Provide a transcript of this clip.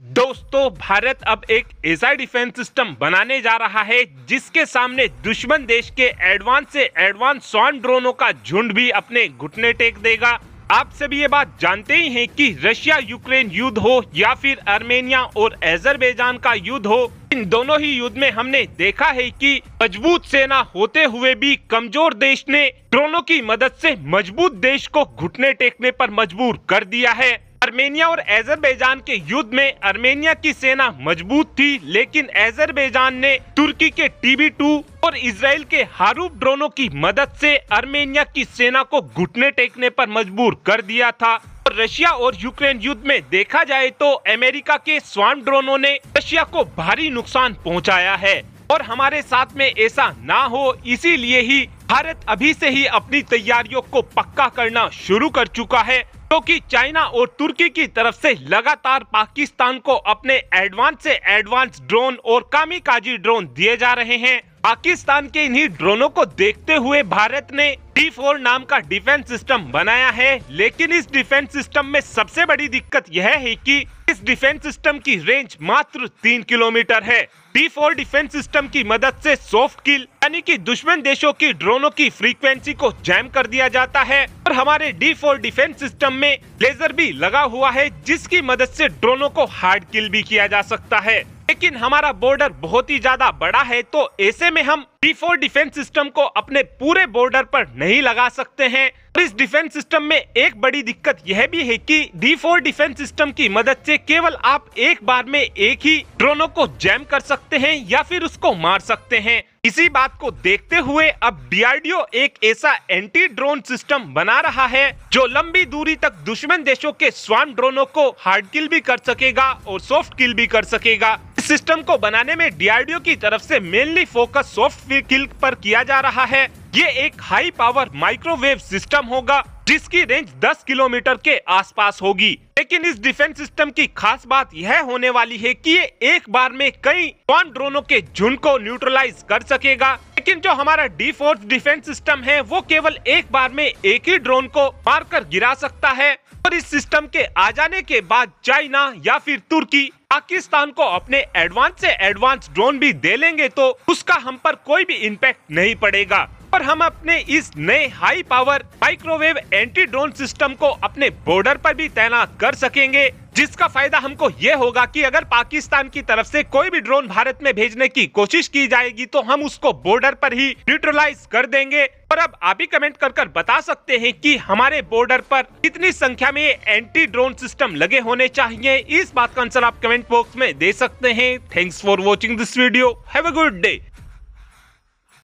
दोस्तों, भारत अब एक ऐसा डिफेंस सिस्टम बनाने जा रहा है जिसके सामने दुश्मन देश के एडवांस से एडवांस स्वान ड्रोनों का झुंड भी अपने घुटने टेक देगा। आप सभी ये बात जानते ही हैं कि रशिया यूक्रेन युद्ध हो या फिर आर्मेनिया और अजरबैजान का युद्ध हो, इन दोनों ही युद्ध में हमने देखा है कि मजबूत सेना होते हुए भी कमजोर देश ने ड्रोनों की मदद से मजबूत देश को घुटने टेकने पर मजबूर कर दिया है। आर्मेनिया और अजरबैजान के युद्ध में आर्मेनिया की सेना मजबूत थी, लेकिन अजरबैजान ने तुर्की के TB2 और इजराइल के हारूफ ड्रोनों की मदद से आर्मेनिया की सेना को घुटने टेकने पर मजबूर कर दिया था। और रशिया और यूक्रेन युद्ध में देखा जाए तो अमेरिका के स्वान ड्रोनों ने रशिया को भारी नुकसान पहुंचाया है और हमारे साथ में ऐसा ना हो, इसीलिए ही भारत अभी से ही अपनी तैयारियों को पक्का करना शुरू कर चुका है, क्योंकि चाइना और तुर्की की तरफ से लगातार पाकिस्तान को अपने एडवांस से एडवांस ड्रोन और कामिकाजी ड्रोन दिए जा रहे हैं। पाकिस्तान के इन्हीं ड्रोनों को देखते हुए भारत ने D4 नाम का डिफेंस सिस्टम बनाया है, लेकिन इस डिफेंस सिस्टम में सबसे बड़ी दिक्कत यह है कि इस डिफेंस सिस्टम की रेंज मात्र 3 किलोमीटर है। D4 डिफेंस सिस्टम की मदद से सॉफ्ट किल यानी कि दुश्मन देशों की ड्रोनों की फ्रीक्वेंसी को जैम कर दिया जाता है और हमारे D4 डिफेंस सिस्टम में लेजर भी लगा हुआ है, जिसकी मदद से ड्रोनों को हार्ड किल भी किया जा सकता है। लेकिन हमारा बॉर्डर बहुत ही ज्यादा बड़ा है, तो ऐसे में हम D4 डिफेंस सिस्टम को अपने पूरे बॉर्डर पर नहीं लगा सकते हैं। और इस डिफेंस सिस्टम में एक बड़ी दिक्कत यह भी है कि D4 डिफेंस सिस्टम की मदद से केवल आप एक बार में एक ही ड्रोनों को जैम कर सकते हैं या फिर उसको मार सकते हैं। इसी बात को देखते हुए अब DRDO एक ऐसा एंटी ड्रोन सिस्टम बना रहा है जो लंबी दूरी तक दुश्मन देशों के स्वान ड्रोनों को हार्ड किल भी कर सकेगा और सॉफ्ट किल भी कर सकेगा। इस सिस्टम को बनाने में DRDO की तरफ से मेनली फोकस सॉफ्ट किल पर किया जा रहा है। ये एक हाई पावर माइक्रोवेव सिस्टम होगा जिसकी रेंज 10 किलोमीटर के आसपास होगी। लेकिन इस डिफेंस सिस्टम की खास बात यह होने वाली है कि ये एक बार में कई स्वान ड्रोनों के झुंड को न्यूट्रलाइज कर सकेगा। लेकिन जो हमारा D4 डिफेंस सिस्टम है वो केवल एक बार में एक ही ड्रोन को मारकर गिरा सकता है। और इस सिस्टम के आ जाने के बाद चाइना या फिर तुर्की पाकिस्तान को अपने एडवांस से एडवांस ड्रोन भी दे लेंगे तो उसका हम पर कोई भी इम्पैक्ट नहीं पड़ेगा और हम अपने इस नए high power microwave anti drone system को अपने बॉर्डर पर भी तैनात कर सकेंगे, जिसका फायदा हमको ये होगा कि अगर पाकिस्तान की तरफ से कोई भी ड्रोन भारत में भेजने की कोशिश की जाएगी तो हम उसको बॉर्डर पर ही न्यूट्रलाइज कर देंगे। और अब आप ही कमेंट कर बता सकते हैं कि हमारे बॉर्डर पर कितनी संख्या में एंटी ड्रोन सिस्टम लगे होने चाहिए। इस बात का आंसर आप कमेंट बॉक्स में दे सकते हैं। Thanks for watching this video. Have a good day.